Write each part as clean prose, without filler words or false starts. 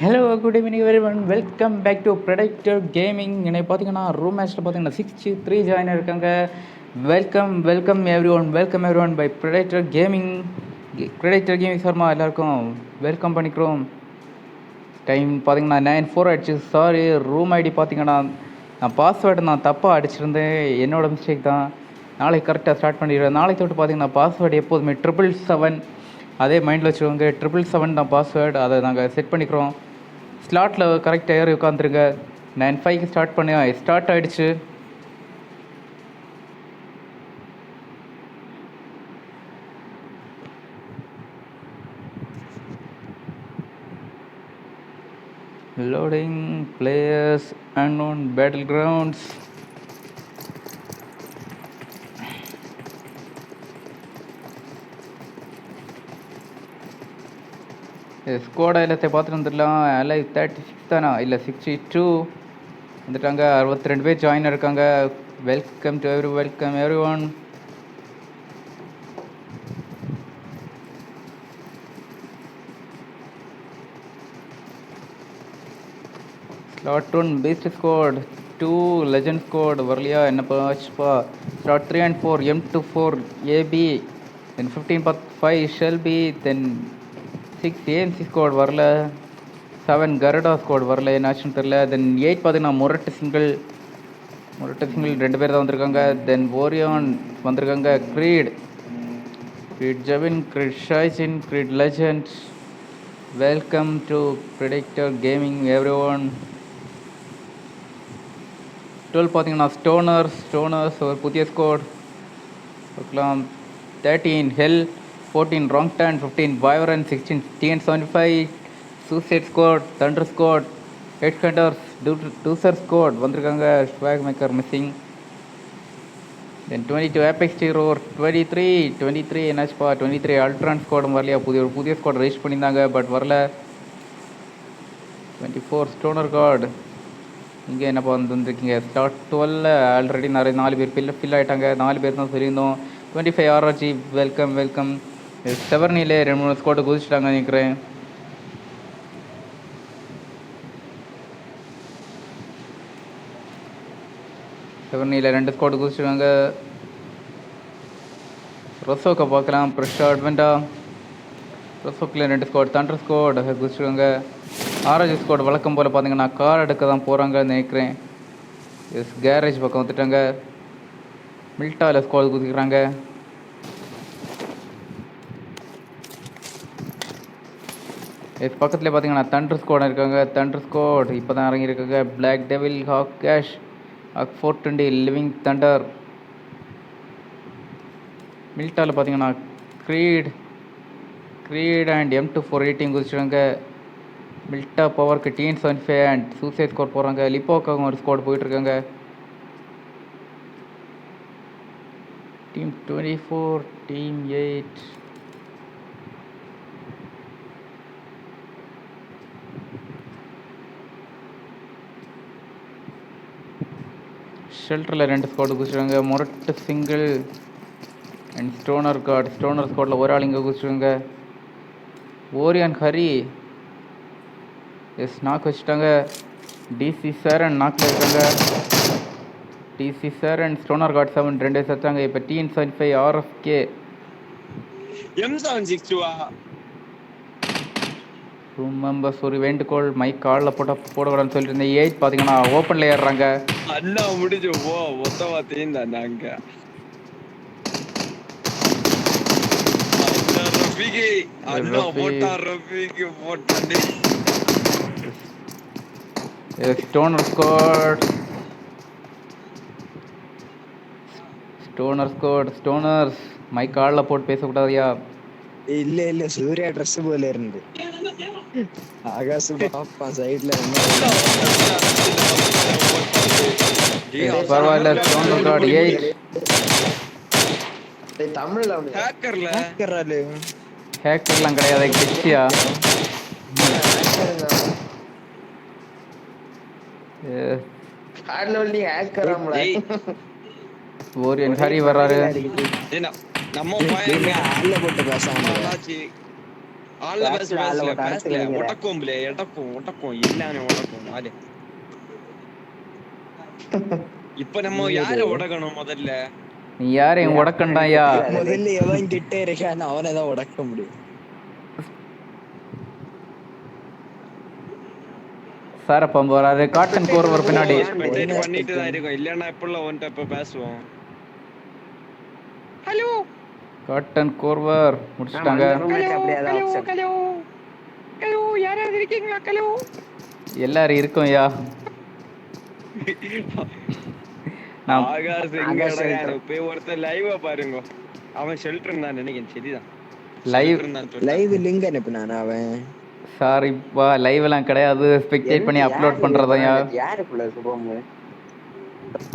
Hello good evening every one welcome back to predictor gaming. எனக்கு பார்த்தீங்கன்னா room மேட்ச்சில் பார்த்தீங்கன்னா 63 ஜாயின் இருக்காங்க. Welcome every one by predictor gaming. சார்மா எல்லாருக்கும் வெல்கம் பண்ணிக்கிறோம். டைம் பார்த்தீங்கன்னா 9:04 ஆகிடுச்சு. சாரி, ரூம் ஐடி பார்த்தீங்கன்னா நான் பாஸ்வேர்டு நான் தப்பாக அடிச்சிருந்தேன், என்னோட மிஸ்டேக் தான். நாளைக்கு கரெக்டாக ஸ்டார்ட் பண்ணிடுவேன். நாளைக்கு தொட்டு பார்த்தீங்கன்னா பாஸ்வேர்டு எப்போதுமே 777 அதே மைண்டில் வச்சுக்கோங்க. 777 தான் பாஸ்வேர்டு, அதை நாங்கள் செட் பண்ணிக்கிறோம். ஸ்லாட்டில் கரெக்டாக ஏறி உட்காந்துருங்க. 9:05 ஸ்டார்ட் பண்ணி ஸ்டார்ட் ஆகிடுச்சு. Loading players unknown battle grounds. Squad எல்லாத்தையும் பார்த்துட்டு வந்துடலாம். லைவ் 36 தானா, இல்லை 62 வந்துட்டாங்க. 62 பேர் ஜாயின் இருக்காங்க. Welcome every one. Slot 1 beast squad, 2 legend squad வரலையா? என்னப்பா ஆச்சுப்பா? Slot 3 and 4 M24 AB, then 15/5 Shelby, then 6 AMC squad வரல, 7 கருடா ஸ்குவாட் வரல, என்னாச்சுன்னு தெரில. தென் 8 பார்த்தீங்கன்னா முரட்டு சிங்கிள் 2 பேர் தான் வந்திருக்காங்க. தென் ஓரியான் வந்திருக்காங்க. க்ரீட் ஜெவின், க்ரீட் ஷாய்ஜின், creed legend. Welcome to predictor gaming every one. 12 பார்த்தீங்கன்னா ஸ்டோனர்ஸ் ஒரு புதிய ஸ்குவாட் பார்க்கலாம். 13 hell, 14 wrong turn, 15 wyvern, 16 TN75 suicide squad, thunder squad, head hunters, டூசர் ஸ்குவாட் வந்திருக்காங்க. Swag maker missing. Then 22 apex டீரோர், 23 என்னாச்சுப்பா? 23 அல்ட்ரான் ஸ்குவாடும் வரலையா? புதிய ஸ்குவாட் ரெஜிஸ்டர் பண்ணியிருந்தாங்க, பட் வரல. 24 ஸ்டோனர் கார்டு. இங்கே என்னப்பா வந்துருக்கீங்க? ஸ்டார்ட் 12 ஆல்ரெடி நிறைய 4 பேர் ஃபில் ஆகிட்டாங்க. 4 பேர் தான் சொல்லியிருந்தோம். 25 RRG வெல்கம். செவர்னிலே 2-3 ஸ்குவாட்டு குதிச்சிட்டாங்க நினைக்கிறேன். செவர்னியில் 2 ஸ்குவாட்டு குதிச்சிருக்காங்க. ரொசோக்கை பார்க்கலாம். ப்ரெஷ்ஷா அட்வென்டா ரொசோக்கில் 2 ஸ்குவாட், தண்டர் ஸ்குவாட் குதிச்சிருக்காங்க. ஆர்ஜி ஸ்குவாட் வழக்கம் போல் பார்த்தீங்கன்னா கார் எடுக்க தான் போகிறாங்கன்னு நினைக்கிறேன். கேரேஜ் பக்கம் வந்துட்டாங்க. மில்டாவில் ஸ்குவாட் குதிக்கிறாங்க. பக்கத்தில் பார்த்தீங்கன்னா தண்டர் ஸ்குவாட் இருக்காங்க. தண்டர் ஸ்குவாட் இப்போ தான் இறங்கியிருக்காங்க. Black devil, hawk cash, hawk 420, living thunder. மில்டாவில் பார்த்தீங்கன்னா க்ரீட் அண்ட் M2418 குதிச்சிருக்காங்க. மில்டா பவருக்கு TN75 அண்ட் சூசைட் ஸ்குவாட் போகிறாங்க. லிப்போக்காகவும் ஒரு ஸ்குவாட் போயிட்டுருக்காங்க. Team 24, team 8. ஷெல்டரில் 2 ஸ்குவாட் குதிச்சிருக்காங்க. முரட்டு சிங்கிள் அண்ட் ஸ்டோனர் ஸ்குவாட்டில் ஒரு ஆள் இங்கே குதிச்சிருக்காங்க. ஓரியான் ஹரி நாக் வச்சுட்டாங்க. DC சாரன் நாக்கில் இருக்காங்க. DC Charan, Stoner card 7 2 செத்தாங்க. இப்போ TN75 RFK M762 room members ஒரு வேண்டுகோள், மைக் காலில் போடக்கூடாதுன்னு சொல்லிட்டு இருந்தேன். 8 பார்த்தீங்கன்னா ஓப்பனில் ஏறுறாங்க. அண்ணா முடிஞ்சு போ மொத்தமா தீந்தா நாங்க. அண்ணா போட்டாண்டி. ஸ்டோனர் ஸ்டோனர்ஸ் மைக் காலில் போட்டு பேசக்கூடாதியா? இல்ல சூர்யா ட்ரெஸ் போல இருந்து ஆகாசு பாப்பா சைடுல பரவாயில்ல. ஸ்டோனர் கார்டு 8 தமிழ்ல ஹேக்கர்லாம் கிடையாது, கிச்சியா. ஓரியன் ஹரி வர்றாரு. நம்ம போட்டு பேசாம ஆல்ல பேசல ஆள்ல பேசல போட்டு அறுத்து பேசல கிடக்குற. ஒட்டக்கோம்புல ஒட்டக்கம் எல்லாமே ஒட்டக்கம் ஆளு. இப்ப நம்ம யார உடக்கணும் முதல்ல? நீ யாரையும் உடக்கண்டாயா? முதல்ல எவன் கிட்ட இருக்கான்னு அவனை தான் உடக்க முடியும். சார பம்பு வராது. காட்டன் கோர் வர பின்னாடி. ஸ்பெக்டேட் பண்ணிட்டு தான் இருக்கோம். இல்லன்னா எப்படிலாம் ஒன்ட்ட இப்ப பேசுவோம். ஹலோ காட்டன் கோர்வர் முடிச்சிட்டாங்க. ஹலோ ஹலோ யாராவது இருக்கீங்களா? ஹலோ எல்லாரும் இருக்கோம்யா. நான் ஆகாஷ் எங்க அடங்காரு போய் ஒருத்தர் லைவா பாருங்க. அவன் ஷெல்டர் தான் நினைக்கிறேன். சரிதான் லைவ் லிங்க் அனுப்புனானா அவன்? சாரிப்பா, லைவ் எல்லாம் கிடையாது. ஸ்பெக்டேட் பண்ணி அப்லோட் பண்றதையா? யாருக்குள்ள சுபம்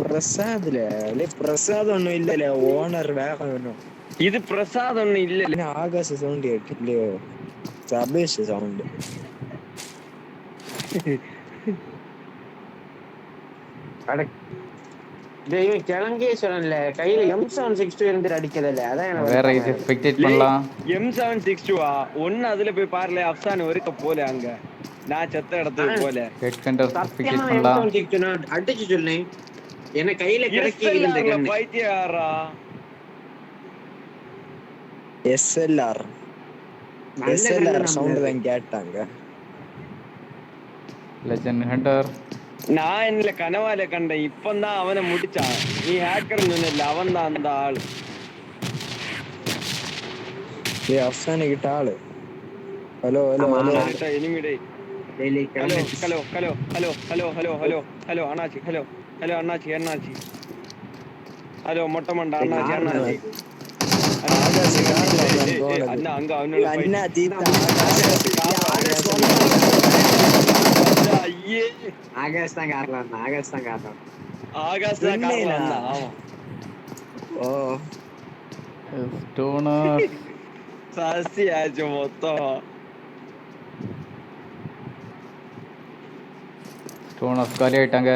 பிரசாத்ல பிரசாத் ஒண்ணும் இல்லல, ஓனர் வேக வேணும். இது பிரசாத் ஒண்ணு இல்ல. ஆகாஷ் சவுண்ட் கேட்டு இல்லையோ? சபேஷ் சவுண்ட். கிளங்கேஸ்வரன்ல கையில M762 இருந்து அடிக்கல. அதான் வேற இது ஸ்பெக்டேட் பண்ணலாம். M762 ஒன்னு அதுல போய் பாருல. அப்சான் வரைக்க போல அங்க நான் செத்த இடத்துக்கு போல. ஹெட் கண்டர் ஸ்பெக்டேட் பண்ணலாம். அடிச்சு சொல்லு. என்ன கையில கிடைக்கல பைத்தியாரா. SLR சவுண்ட் தான் கேட்டாங்க. Legend hunter. நான் என்ன கனவால கண்டேன். இப்பதான் அவனை முடிச்சான். நீ ஹேக்கர் சொன்ன, அவன் தான் அந்த ஆளு. அப்சான் கிட்ட ஆளு. ஹலோ எனிமிடே. ஹலோ அண்ணாச்சி. ஹலோ மொட்டை மண்டா அண்ணாச்சி. அண்ணா அங்க அவனோட ஆகாஷ் தான் காரணம். ஆகாஷ் தான் காரணம். ஆமா. ஓ ஸ்டோனர் சாசி ஆச்சு மொத்தம். ஸ்டோனர் காலி ஆயிட்டாங்க.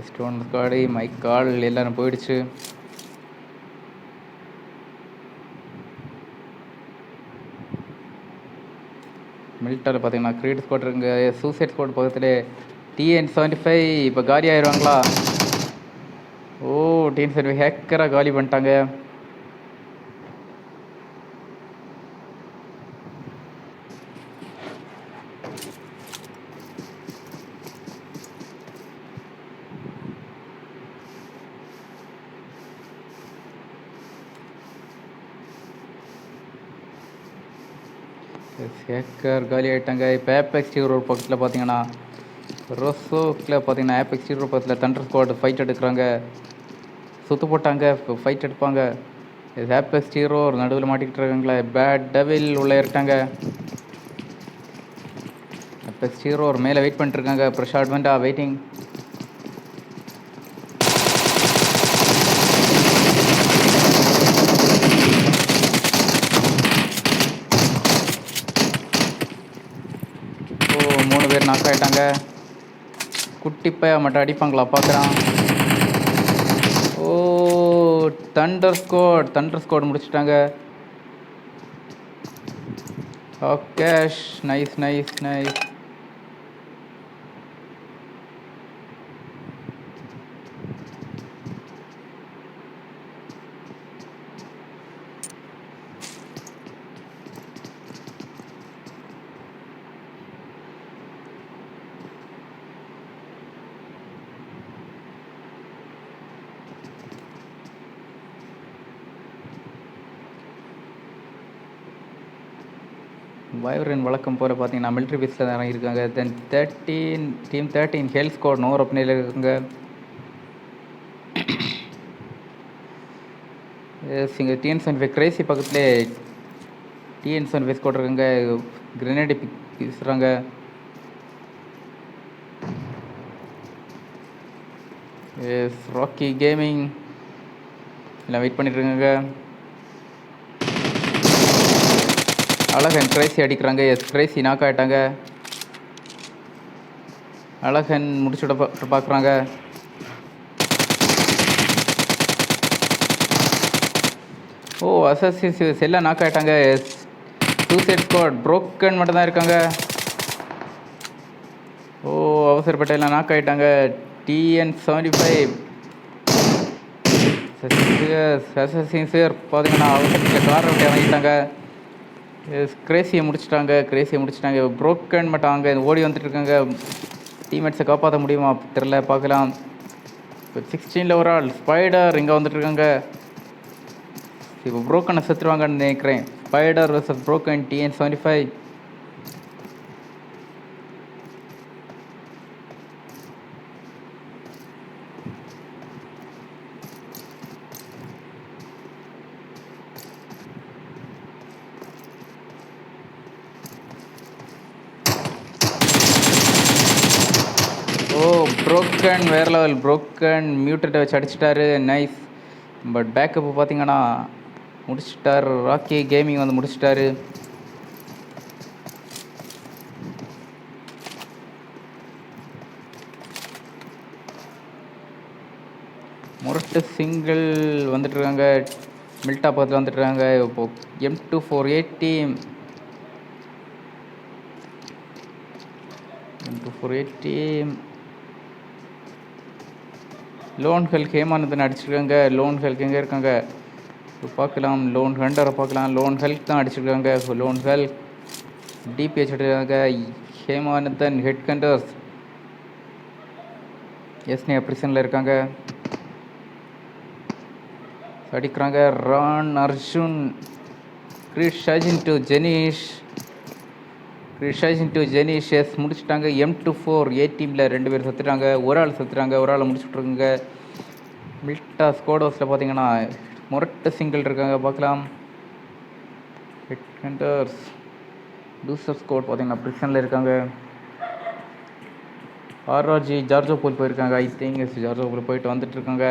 ஸ்டோன் காடி மை கால் எல்லாரும் போயிடுச்சு. மில்டரில் பார்த்தீங்கன்னா கிரீட் ஸ்குவாட் இருக்குங்க. சூசைட் ஸ்குவாட் பக்கத்தில் TN75 இப்போ காலி ஆயிடுவாங்களா? ஓ, TN75 ஹேக்கராக காலி பண்ணிட்டாங்க. ஹேக்கர் காலி ஆகிட்டாங்க. இப்போ ஆப்பெக்ஸ் ஹீரோ பக்கத்தில் பார்த்தீங்கன்னா ரோசோக்கில் பார்த்தீங்கன்னா ஆப்பெக்ஸ் ஹீரோ பக்கத்தில் தண்டர் ஸ்குவாட் ஃபைட் எடுக்கிறாங்க. சுற்று போட்டாங்க, இப்போ ஃபைட் எடுப்பாங்க. ஆப்பெக்ஸ் ஹீரோ ஒரு நடுவில் மாட்டிக்கிட்டு இருக்காங்களே. பேட் டெவில் உள்ளே இருக்காங்க. ஆப்பெக்ஸ் ஹீரோ ஒரு மேலே வெயிட் பண்ணிட்டுருக்காங்க. பிரஷாட் வண்டா வெயிட்டிங். பேர் நாக் ஆகிட்டாங்க. குட்டிப்பையா மட்டும் அடிப்பாங்களா பார்க்குறான். ஓ, தண்டர் ஸ்குவாட் முடிச்சிட்டாங்க. Okay, nice. வைவரன் வழக்கம் போல் பார்த்தீங்கன்னா மிலிட்ரி பேஸில் தான் இருக்காங்க. தென் டீம் 13 ஹெல் ஸ்குவாட் நோர் அப்படினில் இருக்குங்க. இங்கே TN75 கிரேசி பக்கத்துலேயே TN75 ஸ்குவாட் இருக்குங்க. கிரெனேடு வீசுகிறாங்க. ராக்கி கேமிங் எல்லாம் வெயிட் பண்ணிட்டுருக்காங்க. அழகன் கிரேசி அடிக்கிறாங்க. கிரேசி நாக் ஆகிட்டாங்க. அழகன் முடிச்சுட பார்க்குறாங்க. ஓ அசசிஸ் எல்லாம் நாக் ஆகிட்டாங்க. சூசைட் ஸ்குவாட் ப்ரோக்கன் மட்டும் தான் இருக்காங்க. ஓ அவசரப்பட்ட எல்லாம் நாக் ஆகிட்டாங்க. TN75 அசசின்ஸர் பார்த்தீங்கன்னா அவசரத்தில் கார் விட்டு இறங்கிட்டாங்க. கிரேசியை முடிச்சிட்டாங்க. ப்ரோக்கன் மட்டும் அங்கே ஓடி வந்துட்டு இருக்காங்க. டீம்மேட்ஸை காப்பாற்ற முடியுமா தெரில, பார்க்கலாம். இப்போ 16ல் ஒரு ஆள் ஸ்பைடர் இங்கே வந்துட்டு இருக்காங்க. இப்போ ப்ரோக்கனை செத்துருவாங்கன்னு நினைக்கிறேன். Spider versus broken TN75. ஓ ப்ரோக்கன் வேறு லெவல். ப்ரோக்கன் மியூட்டட்டை வச்சு அடிச்சிட்டாரு. நைஸ். பட் பேக்கப்பு பார்த்தீங்கன்னா முடிச்சிட்டார். ராக்கி கேமிங் வந்து முடிச்சிட்டாரு. முரட்டு சிங்கிள் வந்துட்டுருக்காங்க. மில்டா பக்கத்தில் வந்துட்டுருக்காங்க. இப்போது M2480 லோன் ஹெல்க் ஹேமானந்தன் அடிச்சிருக்காங்க. லோன் ஹெல்க் எங்கே இருக்காங்க பார்க்கலாம். லோன் ஹண்டரை பார்க்கலாம். லோன் ஹெல்க் தான் அடிச்சிருக்காங்க. லோன் ஹெல்க் டிபிஹெச் அடிச்சிருக்காங்க. ஹேமானந்தன் ஹெட் கண்டர்ஸ் எஸ்னே பிரிசனில் இருக்காங்க. அடிக்கிறாங்க. ரான் அர்ஜுன் கிரிஷாஜின் டு ஜெனீஷ் எஸ் முடிச்சுட்டாங்க. M24 டீமில் 2 பேர் செத்துட்டாங்க. ஒரு ஆள் செத்துட்டாங்க. ஒரு ஆளை முடிச்சுட்ருக்குங்க. மில்டா ஸ்கோடோஸில் பார்த்தீங்கன்னா முரட்டு சிங்கிள் இருக்காங்க. பார்க்கலாம். ஹெட் ஹண்டர்ஸ் டூசர் ஸ்கோட் பார்த்தீங்கன்னா பிரிசனில் இருக்காங்க. RRG ஜார்ஜோபூல் போயிருக்காங்க. ஐ திங்க் ஜார்ஜோபூல் போயிட்டு வந்துட்டுருக்காங்க.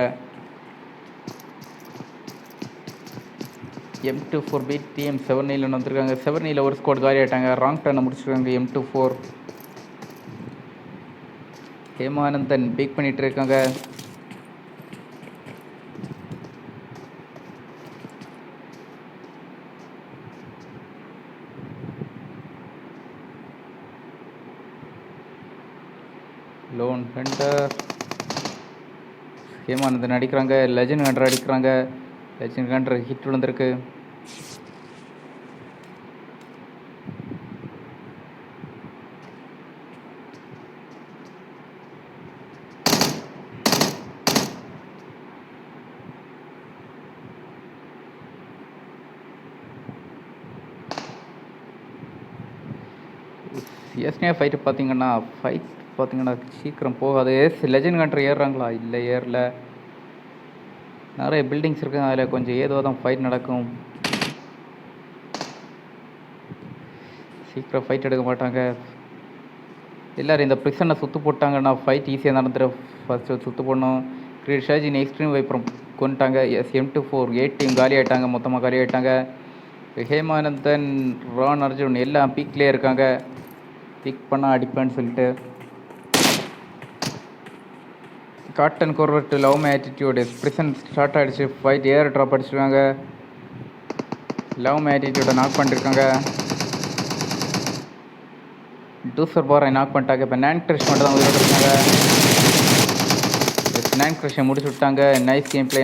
M24 டீம் 7-9 வந்துருக்காங்க. 7-9 ஒரு ஸ்குவாட் காலி ஆகிட்டாங்க. ராங் டர்னை முடிச்சிருக்காங்க. M24 ஹேமானந்தன் பீக் பண்ணிகிட்டு இருக்காங்க. லோன் ஹண்டர் ஹேமானந்தன் அடிக்கிறாங்க. லெஜண்ட் ஹண்டர் அடிக்கிறாங்க. லெஜண்ட் ஹண்டர் ஹிட் விழுந்திருக்கு. ஏஸ்னே ஃபைட்டு பார்த்தீங்கன்னா சீக்கிரம் போகாது. லெஜண்ட் ஹண்டர் ஏறுறாங்களா? இல்லை ஏறல. நிறைய பில்டிங்ஸ் இருக்குது. அதில் கொஞ்சம் ஏதோ தான் ஃபைட் நடக்கும். சீக்கிரம் ஃபைட் எடுக்க மாட்டாங்க. எல்லோரும் இந்த ப்ரிசனை சுற்று போட்டாங்கன்னா ஃபைட் ஈஸியாக நடந்துடும். ஃபஸ்ட்டு சுற்று போடணும். கிரிஷாஜின் எக்ஸ்ட்ரீம் வைப்பரம் கொண்டுட்டாங்க. M24 டீம் காலி ஆகிட்டாங்க. மொத்தமாக காலி ஆகிட்டாங்க. ஹேமானந்தன் ரான் அர்ஜுன் எல்லாம் பீக்லேயே இருக்காங்க. பிக் பண்ணால் அடிப்பேன்னு சொல்லிட்டு cotton corvette love my attitude prison start ஆகிடுச்சு. ஃபைட் ஏர் ட்ராப் அடிச்சிருக்காங்க. லவ் மை ஆட்டிடியூடை நாக் பண்ணிருக்காங்க. டூசர் பாரை நாக் பண்ணிட்டாங்க. இப்போ நேன் கிரஷ் மட்டும் தான் உயிரோடு இருக்காங்க. நேன் கிரஷை முடிச்சு விட்டாங்க. Nice game play.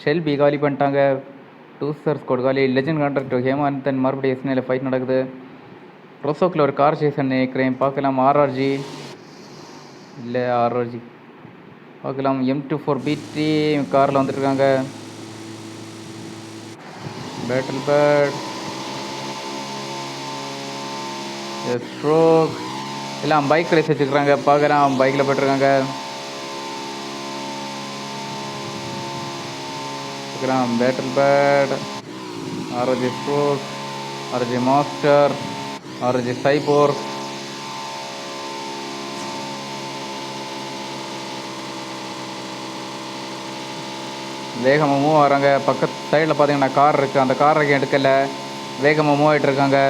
ஷெல்பி காலி பண்ணிட்டாங்க. டூசர் ஸ்குவாட் காலி. லெஜண்ட் ஹண்டர் டு ஹேமானந்தன் மறுபடியும் எஸ்னேல ஃபைட் நடக்குது. ரொசோக்கில் ஒரு கார் சேஷன் நினைக்கிறேன். பார்க்கலாம். RRG இல்லை RRG பார்க்கலாம். M24 டீம் காரில் வந்துட்டுருக்காங்க. பேட்டில் பேட் ஸ்ட்ரோக் எல்லாம் பைக் ரேஸ் வச்சுக்கிறாங்க. பார்க்கலாம். பைக்கில் போய்ட்டுருக்காங்க. பார்க்கலாம். Battle bad RRG stroke RRG master RRG சைபோர் வேகமாக மூவ் ஆகிறாங்க. பக்கத்து சைடில் பார்த்தீங்கன்னா கார் இருக்குது. அந்த காரை எடுக்கலை. வேகமாக மூவ் ஆகிட்டு இருக்காங்க.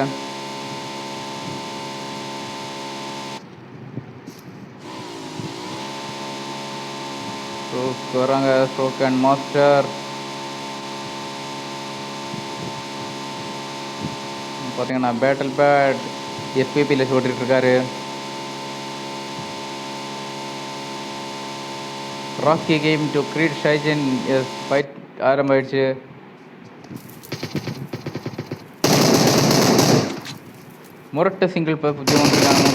ஸ்ட்ரோக் வராங்க, ஸ்ட்ரோக் அண்ட் மாஸ்டர். பார்த்தீங்கன்னா பேட்டில் பேட் எஸ்பிபியில் ஓட்டிகிட்டு இருக்காரு. ராக்கி கேம் டு கிரீட் ஷைஜன் ஃபைட் ஆரம்பிச்சு. முரட்டு சிங்கிள் பப்ஜி வந்துருக்காங்க.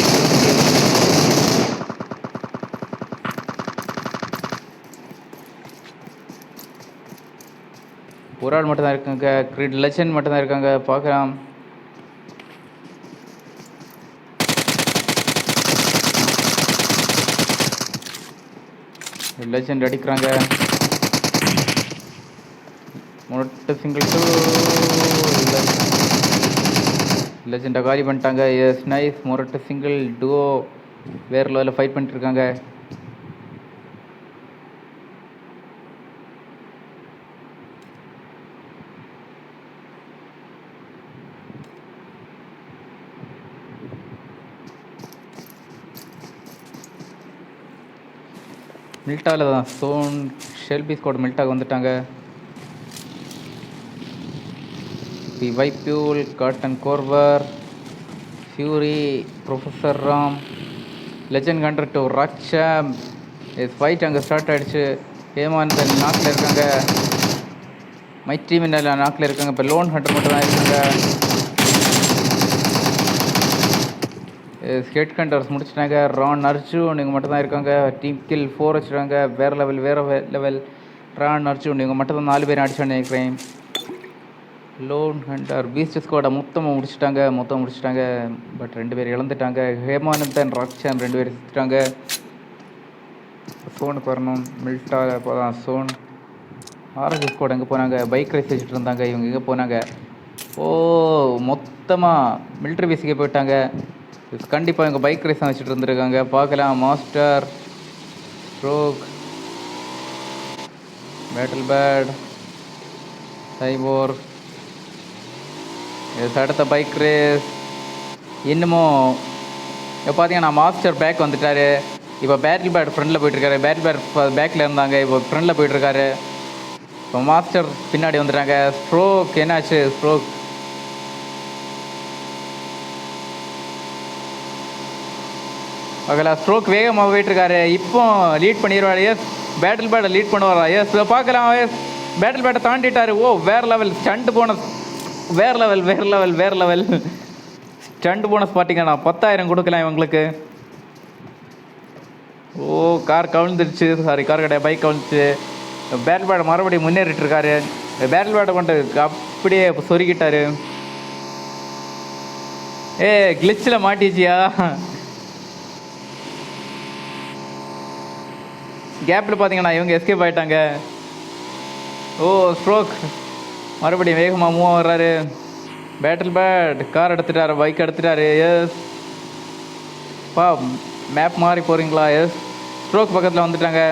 ஒரு ஆள் மட்டும்தான் இருக்காங்க, கிரீட் லெஜண்ட் மட்டும்தான் இருக்காங்க. பார்க்கலாம். லெஜண்ட் அடிக்கிறாங்க. முரட்டு சிங்கிள் டூ லெஜெண்டை காலி பண்ணிட்டாங்க. Yes nice. முரட்டு சிங்கிள் டுவோ வேறு லெவலில் ஃபைட் பண்ணிட்டு இருக்காங்க. மில்டாவில் தான் சோன் ஷெல்பி ஸ்குவாட் மில்டாக வந்துட்டாங்க. வைப்யூல், காட்டன் கோர்வர், fury, professor Ram, legend hunter to ராக்ஷாம். ஃபைட் அங்கே ஸ்டார்ட் ஆகிடுச்சு. ஹேமாந்தன் நாக்கில் இருக்காங்க, மைட்ரி மின்னல் நாக்கில் இருக்காங்க. இப்போ லோன் ஹண்டர் மட்டும் தான் இருக்காங்க. ஹெட் கண்டர்ஸ் முடிச்சிட்டாங்க. ரான் அர்ஜுன் இவங்க மட்டும் தான் இருக்காங்க. டீம் கில் 4 வச்சுருக்காங்க. வேறு லெவல். ரான் அர்ஜுன் இவங்க மட்டும் தான் 4 பேர் அடிச்சுன்னு நினைக்கிறேன். லோன் ஹண்டர் பீஸ்ட் ஸ்குவாடை மொத்தமாக முடிச்சிட்டாங்க. பட் 2 பேர் இழந்துட்டாங்க. ஹேமானந்தன், ராக்ஷாம் 2 பேர் செத்துட்டாங்க. சோனுக்கு வரணும். மில்டாவில் போதான் சோன். ஆர்எஸ் ஸ்குவாட் எங்கே போனாங்க? பைக் ரேஸ் வச்சுட்டு இருந்தாங்க. இவங்க எங்கே போனாங்க? மொத்தமாக மிலிட்ரி பேஸுக்கே போயிட்டாங்க. கண்டிப்பாக இவங்க பைக் ரேஸ் வச்சுட்டு இருந்துருக்காங்க. பார்க்கலாம். Master, stroke, battle bat, cyborg. அடுத்த பைக் ரேஸ் இன்னமும் இப்போ பார்த்தீங்கன்னா மாஸ்டர் பேக் வந்துட்டார். இப்போ பேட்டில் பேட் ஃப்ரண்டில் போயிட்டுருக்காரு. பேட்டில் பேட் பேக்கில் இருந்தாங்க, இப்போ ஃப்ரண்டில் போயிட்டுருக்காரு. இப்போ மாஸ்டர் பின்னாடி வந்துட்டாங்க. ஸ்ட்ரோக் என்னாச்சு? ஸ்ட்ரோக் பார்க்கலாம். ஸ்ட்ரோக் வேகமாக போயிட்டுருக்காரு. இப்போ லீட் பண்ணிடுவார். எஸ் பேட்டில் பேட்டை லீட் பண்ணுவாரா? எஸ் பார்க்கலாம். எஸ் பேட்டில் பேட்டை தாண்டிட்டார். வேறு லெவல் ஸ்டண்ட் போனஸ். வேறு லெவல் ஸ்டண்ட் போனஸ் பார்த்தீங்கன்னா 10,000 கொடுக்கலாம் இவங்களுக்கு. கார் கவிழ்ந்துருச்சு. கார் கிடையாது, பைக் கவிழ்ந்துச்சு. பேட்டில் பேட்டை மறுபடியும் முன்னேறிட்டு இருக்காரு. பேட்டில் பேட்டை கொண்டு அப்படியே சொருகிட்டாரு. கிளிச்சில் மாட்டிச்சியா? கேப்பில் பார்த்தீங்கன்னா இவங்க எஸ்கேப் ஆகிட்டாங்க. ஸ்ட்ரோக் மறுபடியும் வேகமாக மூவ் ஆகிறாரு. பேட்டில் பேட் கார் எடுத்துட்டாரு, பைக் எடுத்துட்டாரு. எஸ் மேப் மாறி போகிறீங்களா? எஸ் ஸ்ட்ரோக் பக்கத்தில் வந்துட்டாங்க.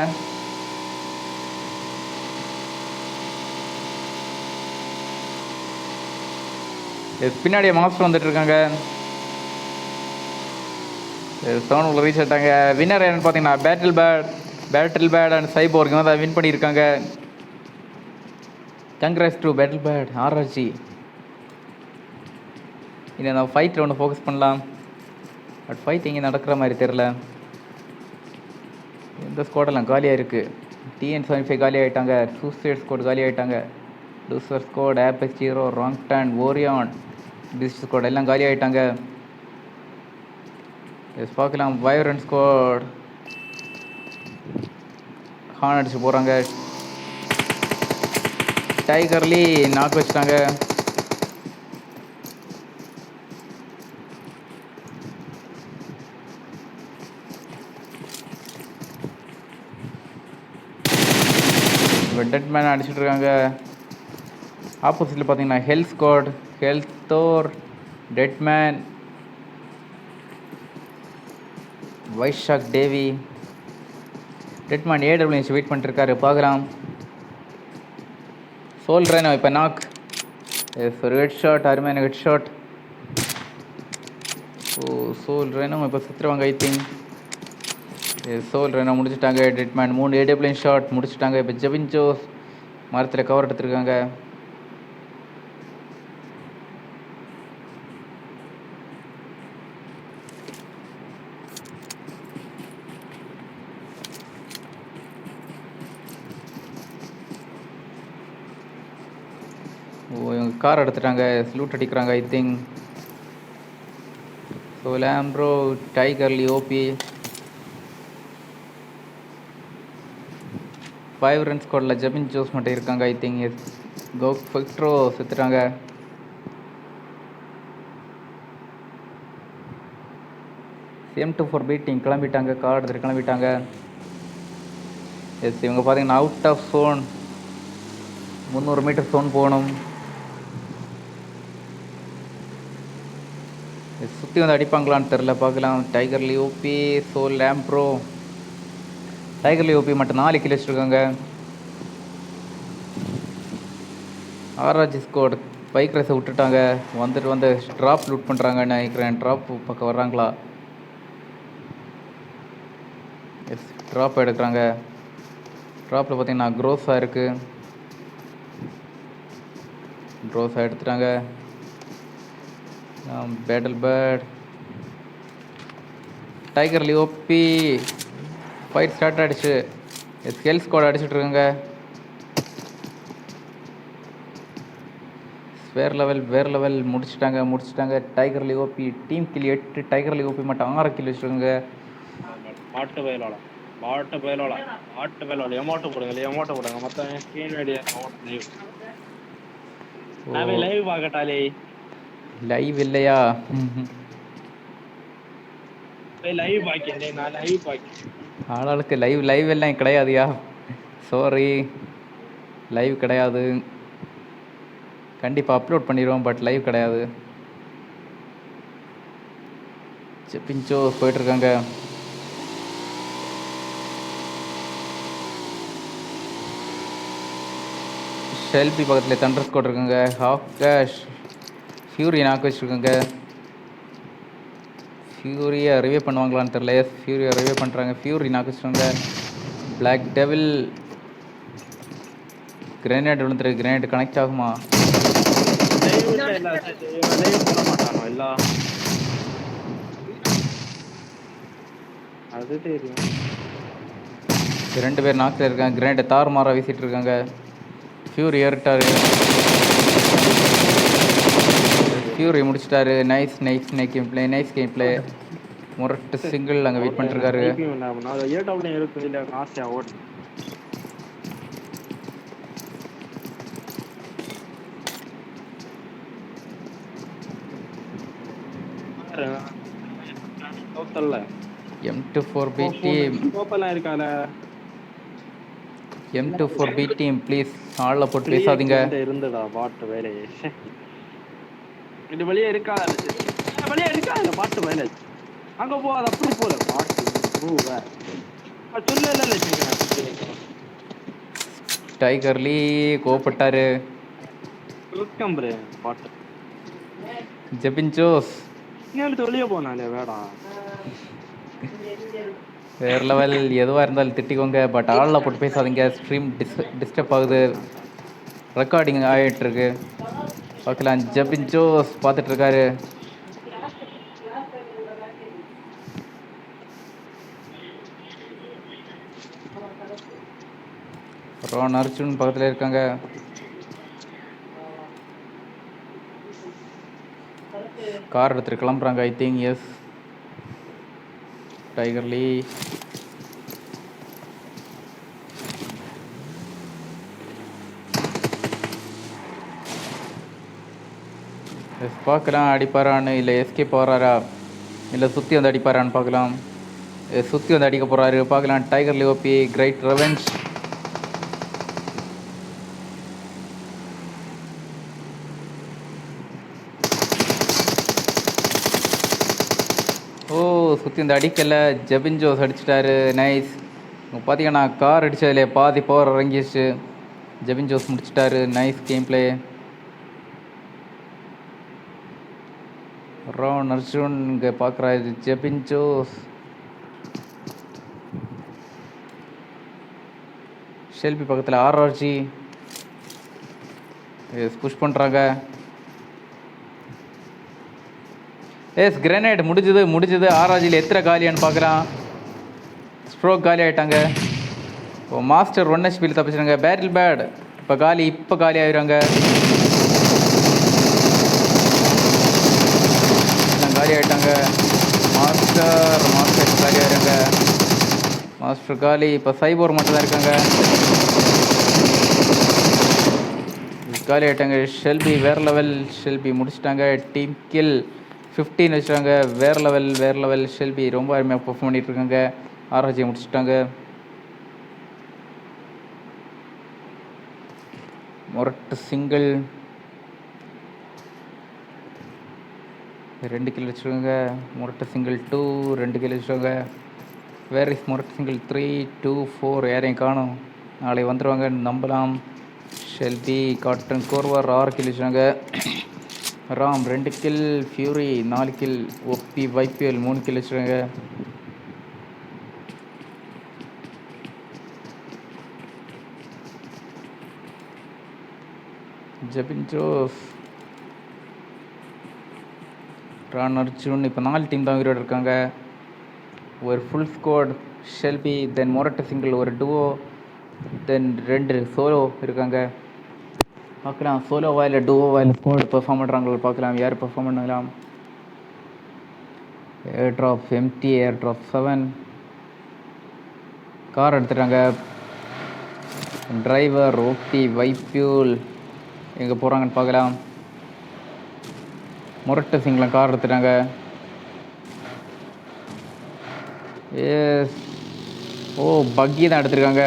பின்னாடியே மாஸ்டர் வந்துட்டு இருக்காங்க. சவுண்ட் ரீச் ஆகிட்டாங்க. வின்னர் என்னன்னு பார்த்தீங்கன்னா பேட்டில் பேட் அண்ட் சைபோர்க் தான் வின் பண்ணியிருக்காங்க. Congrats to battle bat RRG. இதை நான் ஃபைட்டில் ஒன்று ஃபோக்கஸ் பண்ணலாம். பட் ஃபைட் இங்கே நடக்கிற மாதிரி தெரில. இந்த ஸ்குவாடெல்லாம் காலியாக இருக்குது. TN75 காலி ஆகிட்டாங்க. சூசைட் ஸ்குவாட் காலி ஆகிட்டாங்க. லூசர் ஸ்குவாட், ஆபெக்ஸ் ஹீரோ, ராங்டன், ஓரியான், பீஸ்ட் ஸ்குவாட் எல்லாம் காலி ஆகிட்டாங்க. எஸ் பார்க்கலாம். வைரன் ஸ்குவாட் ஹார்ன் அடிச்சு போகிறாங்க. டைகர்லி நாக்கு வச்சுட்டாங்க. டெட்மேன் அடிச்சுட்டு இருக்காங்க. ஆப்போசிட்டில் பார்த்தீங்கன்னா health squad, health Thor, deadman, Vaishak Devi. Deadman AWS wait பண்ணிட்டுருக்காரு. பார்க்கலாம். சொல்கிறேன் இப்போ நாக். ஒரு ஹெட் ஷாட், அருமையான ஹெட் ஷாட். சொல்கிறேன் இப்போ சுற்றுவாங்க. ஐ திங்க் சோல் ரெனா முடிச்சுட்டாங்க. டெட்மேன் 3 ஏடிஎப்ளைன் ஷாட் முடிச்சுட்டாங்க. இப்போ ஜெபின் ஜோஸ் மரத்தில் கவர் எடுத்துருக்காங்க. இவங்க கார் எடுத்துட்டாங்க. ஸ்லூட் அடிக்கிறாங்க ஐ திங்க். ஸோ லேம்ப்ரோ டைகர்லி ஓபி 5 ரன் ஸ்குவாடில் ஜெபின் ஜோஸ் மட்டும் இருக்காங்க ஐ திங்க். ஃபெக்ட்ரோ செத்துட்டாங்க. M24 பீட்டிங் கிளம்பிட்டாங்க. கார் எடுத்துகிட்டு கிளம்பிட்டாங்க. எஸ் இவங்க பார்த்தீங்கன்னா out of zone 300 metre zone போகணும். சுற்றி வந்து அடிப்பாங்களான்னு தெரில, பார்க்கலாம். டைகர்லி ஓபி சோல் லேம்ப்ரோ டைகர்லி ஓபி மட்டும் 4 கிலோ வச்சுருக்காங்க. ஆர்ஆர்ஜி ஸ்குவாட் பைக் ரேஸை விட்டுட்டாங்க. வந்து ட்ராப் லூட் பண்ணுறாங்கன்னு நினைக்கிறேன். ட்ராப் பக்கம் வர்றாங்களா? எஸ் ட்ராப் எடுக்கிறாங்க. ட்ராப்பில் பார்த்தீங்கன்னா க்ரோஸாக இருக்குது. க்ரோஸாக எடுத்துட்டாங்க. பேட்டில் பேர்ட் டைகர்லி ஓபி ஃபைட் ஸ்டார்ட் ஆகிடுச்சு. ஸ்கெல் ஸ்குவாட் அடிச்சுட்ருக்காங்க. வேறு லெவல் முடிச்சிட்டாங்க. டைகர்லி ஓபி டீம் கில் 8, டைகர்லி ஓபி மட்டும் 6 கில் வச்சுருக்காங்க. பாட்டு பயலோட எமோட்டோ போடுங்க மொத்தம் ஸ்கிரீன் வீடியோ லைவ் பார்க்கட்டாலே. லைவ் இல்லையா? லைவ் பாக்கேன் நான் லைவ் பாக்கேன். ஆளாளுக்கு லைவ் எல்லாம் கிடையாதுயா. சாரி, லைவ் கிடையாது. கண்டிப்பாக அப்லோட் பண்ணிடுவோம், பட் லைவ் கிடையாது. பிஞ்சோ போயிட்டுருக்காங்க. ஷெல்பி பக்கத்தில் தண்டர் ஸ்குவாட் இருக்காங்க. ஹாஃப் கேஷ் ஃபியூரி நாக்கு வச்சுருக்காங்க. ஃபியூரியை ரிவே பண்ணுவாங்களான்னு தெரில. எஸ் ஃபியூரியை ரிவே பண்ணுறாங்க. ஃபியூரி நாக்கு வச்சுருக்காங்க. பிளாக் டெவில் கிரேனேட் விழுந்துருக்கு. கிரேனேட் கனெக்ட் ஆகுமா? அது தெரியும். 2 பேர் நாக்கில் இருக்காங்க. கிரேனேட்டை தாறுமாறாக வீசிட்டு இருக்காங்க. ஃபியூரி ஏறிட்டாரு. ஃபியூரி முடிச்சிட்டாரு. Nice game play. முரட்டு சிங்கிள் அங்கே வெயிட் பண்ணிருக்காரு. M24B டீம் ப்ளீஸ் ஆளில் போட்டு பேசாதீங்க. இருந்துடா பாட்டு வேலையே. இது வெளியே இருக்காத பாட்டு வேலை. அங்க போ, அது அப்படி போல பாட்டு சொல்ல. டைகர்லி கோபப்பட்டாரு. பாட்டு ஜெபின் ஜோஸ் வெளியே போனாலே வேடா. வேறு லெவல். எதுவாக இருந்தாலும் திட்டிக்கோங்க, பட் ஆளில் போட்டு பேசாதீங்க. ஸ்ட்ரீம் டிஸ்டர்ப் ஆகுது. ரெக்கார்டிங் ஆகிட்டுருக்கு. பார்க்கலாம். ஜெபின் ஜோஸ் பார்த்துட்ருக்காரு. ரான் அர்ஜுன் பக்கத்தில் இருக்காங்க. கார் எடுத்துகிட்டு கிளம்புறாங்க ஐ திங்க். எஸ் டைகர்லி எஸ் பார்க்கலாம். அடிப்பாரான்னு இல்லை எஸ்கேப் வராரா இல்லை சுற்றி வந்து அடிப்பாரான்னு பார்க்கலாம். சுற்றி வந்து அடிக்க போகிறாரு. பார்க்கலாம். டைகர்லி ஓபி கிரேட் ரெவெஞ்ச். சுற்றி இந்த அடிக்கலை. ஜெபின் ஜோஸ் அடிச்சிட்டாரு. நைஸ். பார்த்தீங்கன்னா கார் அடித்ததில் பாதி பவர் இறங்கிடுச்சு. ஜெபின் ஜோஸ் முடிச்சிட்டாரு. Nice game play. Ron Arjun இங்கே பார்க்குறாரு. ஜெபின் ஜோஸ் ஷெல்பி பக்கத்தில் ஆர்ஆர்ஜி. எஸ் புஷ் பண்ணுறாங்க. எஸ் கிரனேட் முடிஞ்சது. ஆர்ஆர்ஜியில் எத்தனை காலியான்னு பார்க்குறான். ஸ்ட்ரோக் காலி ஆகிட்டாங்க. இப்போ மாஸ்டர் 1 ஹெச்பியில் தப்பிச்சிருங்க. பேட்டில் பேட் இப்போ காலி ஆகிடுறாங்க. காலி ஆகிட்டாங்க. மாஸ்டர் காலி ஆகிடுறாங்க. மாஸ்டர் காலி. இப்போ சைபோர் மட்டும் தான் இருக்காங்க. காலி ஆகிட்டாங்க. ஷெல்பி வேறு லெவல். ஷெல்பி முடிச்சிட்டாங்க. டீம் கில் 15 வச்சுட்டாங்க. வேறு லெவல். ஷெல்பி ரொம்ப அருமையாக பர்ஃபார்ம் பண்ணிகிட்ருக்காங்க. ஆர்ஆர்ஜி முடிச்சுட்டாங்க. மொரட்டு சிங்கிள் 2 கில் வச்சுருக்காங்க. மொரட்டு சிங்கிள் 2 2 கில் வச்சுருக்காங்க. வேர் இஸ் மொரட்டு சிங்கிள் 3 2 4 யாரையும் காணும். நாளை வந்துடுவாங்க நம்பலாம். ஷெல்பி காட்டன் கோர்வர் 6 கில் வச்சுருக்காங்க. Ram 2 kill. Fury 4 kill. OP வைபிஎல் 3 கில் வச்சுருக்காங்க. ஜெபின் ஜோஸ் ரான் அர்ஜுன். இப்போ 4 டீம் தான் உயிரோடு இருக்காங்க. ஒரு ஃபுல் ஸ்குவாட் ஷெல்பி, தென் மொரட்டு சிங்கிள், ஒரு டுவோ, தென் 2 சோலோ இருக்காங்க. பார்க்கலாம் சோலோவா இல்லை டுவோவா இல்லை ஸ்குவாட் பெர்ஃபார்ம் பண்ணுறாங்களோ பார்க்கலாம். யார் பெர்ஃபார்ம் பண்ணலாம். Air drop empty, air drop 7. Car எடுத்துட்டாங்க. டிரைவர் ஓபி வைப்யூல் எங்கே போகிறாங்கன்னு பார்க்கலாம். மொரட்டு சிங்கில் கார் எடுத்துட்டாங்க. எஸ் ஓ பக்கி தான் எடுத்துருக்காங்க.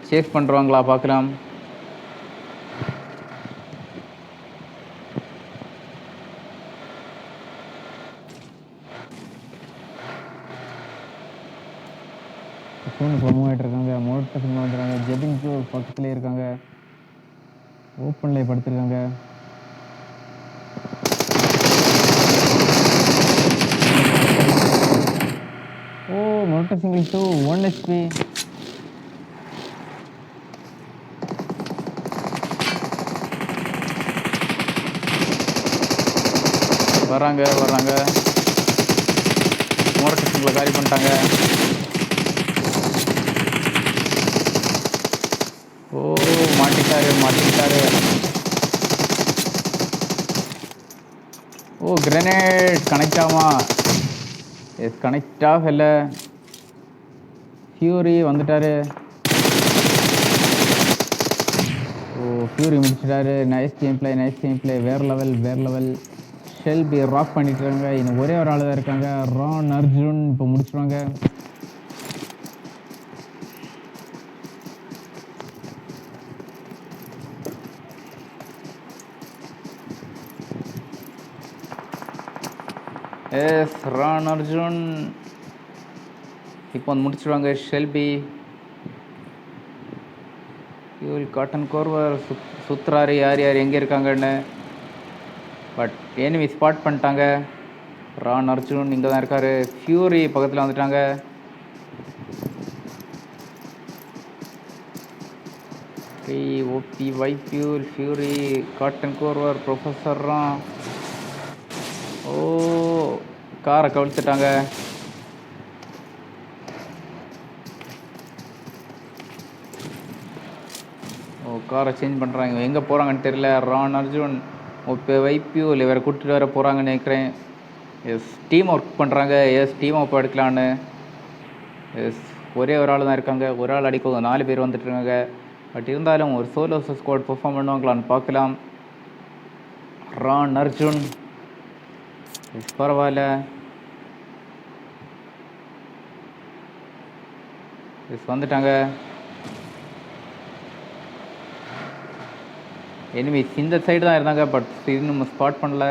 சேஸ் பண்ணுறாங்களா பார்க்கலாம். மூவ் ஆகிட்டு இருக்காங்க. மொரட்டு சிங்கில் வந்துடுறாங்க. ஜெபின் ஜோ பக்கத்துலேயே இருக்காங்க. ஓப்பன்லேயே படுத்துருக்காங்க. ஓ மொரட்டு சிங்கிள் 2 1 HP. வராங்க. மொரட்டு சிங்கில் காலி பண்ணிட்டாங்க. ஓ மாட்டிக்கிட்டாரு. ஓ கிரனேட் கனெக்ட் ஆகுமா. எஸ் கனெக்ட் ஆகலை. ஃபியூரி வந்துட்டாரு. ஓ ஃபியூரி முடிச்சிட்டாரு. Nice game play. வேறு லெவல். ஷெல்பி ராக் பண்ணிட்டு இருக்காங்க. இன்னும் ஒரே ஒரு ஆள் தான் இருக்காங்க. ரான் அர்ஜுன் இப்போ முடிச்சுருவாங்க. எஸ் ரான் அர்ஜுன் இப்போ வந்து முடிச்சுடுவாங்க. ஷெல்பி ஃபியூல் காட்டன் கோர்வர் சுத்துறாரு. யார் எங்கே இருக்காங்கன்னு. பட் எனிமி ஸ்பாட் பண்ணிட்டாங்க. ரான் அர்ஜுன் இங்கே தான் இருக்கார். ஃபியூரி பக்கத்தில் வந்துட்டாங்க. ஓபி வைப்யூல் ஃபியூரி காட்டன் கோர்வர் ப்ரொஃபஸர் ரான். ஓ காரை கவிழ்த்துட்டாங்க. ஓ காரை சேஞ்ச் பண்ணுறாங்க. எங்கே போகிறாங்கன்னு தெரியல. ரான் அர்ஜுன் இப்போ வைப்யூல் இவரை கூட்டிகிட்டு வர போகிறாங்கன்னு நினைக்கிறேன். எஸ் டீம் ஒர்க் பண்ணுறாங்க. எஸ் டீம் அப் எடுக்கலான்னு. எஸ் ஒரே ஒரு ஆள் தான் இருக்காங்க. ஒரு ஆள் அடிக்க 4 பேர் வந்துட்டுருக்காங்க. பட் இருந்தாலும் ஒரு சோலோ ஸ்குவாட் பெர்ஃபார்ம் பண்ணுவாங்களான்னு பார்க்கலாம். ரான் அர்ஜுன் எஸ் பரவாயில்ல. எஸ் வந்துட்டாங்க. எனிமீஸ் இந்த சைடு தான் இருந்தாங்க. பட் இன்னும் ஸ்பாட் பண்ணல.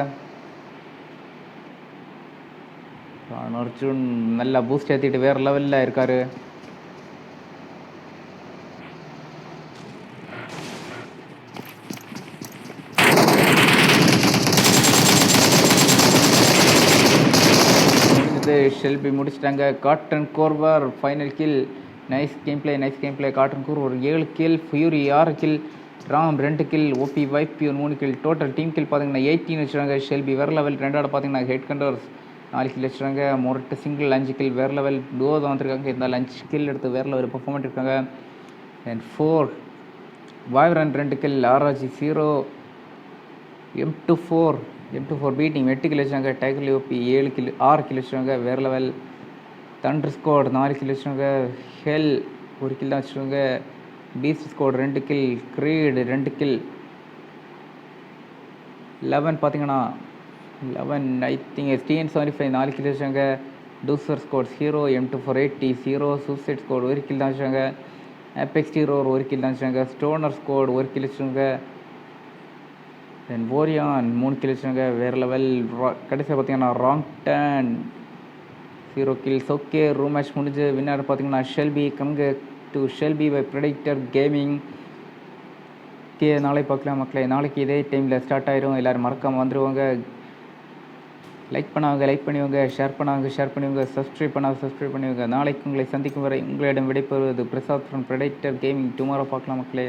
அர்ஜுன் நல்லா பூஸ்ட் ஏற்றிட்டு வேறு லெவலில் இருக்கார். ஷெல்பி முடிச்சிட்டாங்க. காட்டன் கோர்வர் final kill. Nice game play cotton கூர் ஒரு 7 kill, fury 6 kill, Ram 2 kill, OP வைப்பியூர் 3 கில். டோட்டல் டீம் கில் பார்த்தீங்கன்னா 18 வச்சுருக்காங்க. ஷெல்பி வேறு லெவல். ரெண்டாவது பார்த்தீங்கன்னா ஹெட் கண்டர்ஸ் 4 கில் வச்சுருக்காங்க. மொரட்டு சிங்கிள் 5 கில் வேறு லெவல். டூவோ தான் வந்திருக்காங்க. இருந்தாலும் 5 கில் எடுத்து வேறு லெவல் பர்ஃபார்மெண்ட் இருக்காங்க. And 4 wyvern 2 kill, RRG 0, M24 B team 8 kill வச்சுருக்காங்க. டைகர் லியோபி 7 கில் 6 கில் வச்சுருக்காங்க வேறு லெவல். தண்டர் ஸ்குவாட் 4 கில் வச்சுருக்காங்க. ஹெல் 1 கில் தான் வச்சுருக்காங்க. Beast squad 2 kill, creed 2 kill. 11 பார்த்தீங்கன்னா 11 ஐ திங்க் STN75 4 கில் வச்சுருக்காங்க. டூசர் squad 0, M2480 0, suicide squad 1 kill தான் வச்சுருக்காங்க. ஆப்பெக்ஸ் டீரோர் 1 கில் தான் வச்சுருக்காங்க. ஸ்டோனர் ஸ்குவாட் 1 கில் வச்சுருக்காங்க. தென் ஓரியான் 3 கில் வச்சுருக்காங்க வேறு லெவல். கடைசியாக பார்த்தீங்கன்னா wrong turn 0 kills. Okay, room match முடிஞ்சு வின்னர் பார்த்தீங்கன்னா ஷெல்பி. கம்க to Shelby by predictor gaming. Okay, நாளை பார்க்கலாம் மக்களே. நாளைக்கு இதே டைமில் ஸ்டார்ட் ஆயிரும். எல்லோரும் மறக்காமல் வந்துடுவாங்க. லைக் பண்ணாங்க லைக் பண்ணிவிங்க, ஷேர் பண்ணிவிங்க, சப்ஸ்கிரைப் பண்ணிவிங்க. நாளைக்கு உங்களை சந்திக்கும் வரை உங்களிடம் விடைபெறுவது Prasad from predictor gaming. Tomorrow பார்க்கலாம் மக்களே.